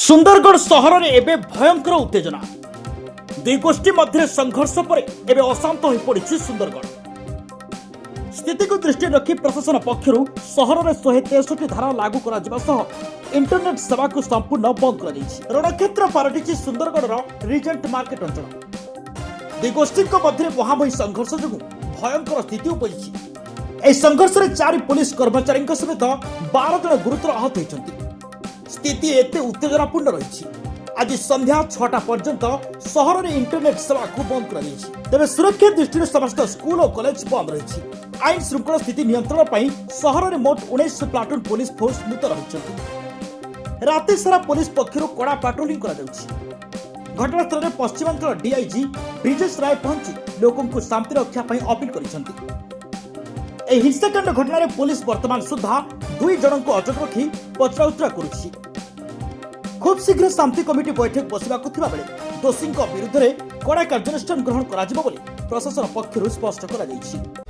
सुंदरगढ़ सहर में एवं भयंकर उत्तेजना दुई गोष्ठी मध्य संघर्ष पर एवं अशांत हो पड़ी सुंदरगढ़ स्थिति को दृष्टि रखी प्रशासन पक्षर सहर में 163 धारा लागू कर इंटरनेट सेवा को संपूर्ण बंद कर रणक्षेत्र पालटि सुंदरगढ़ रिजेंट मार्केट अंचल दुई गोष्ठी मध्य महामयी संघर्ष जो भयंकर स्थिति उपजी संघर्ष में 4 पुलिस कर्मचारी समेत 12 जन गुरुतर आहत होती स्थिति एते उत्तेजनापूर्ण रही आज संध्या 6टा पर्यंत सहर में इंटरनेट सेवा को बंद कर तेज सुरक्षा दृष्टि समस्त स्कूल और कॉलेज बंद रही आईन श्रृंखला स्थिति नियंत्रण पर सहर में मोट 19 प्लाटून पुलिस फोर्स मुतयन रही राति सारा पुलिस पक्षर कड़ा पाट्रोलिंग घटनास्थल में पश्चिमांचल डीआईजी ब्रिजेश राय पहुंची लोकों शांति रक्षा अपील कर हिंसाकांड घटना पुलिस वर्तमान सुधा 2 जन को अटक रखी पचराउचरा करुछि खूब शीघ्र शांति कमिटी बैठक बसवाक बेले दोषी विरुद्ध कड़ा कार्यानुष्ठान ग्रहण करा प्रशासन पक्षर स्पष्ट करा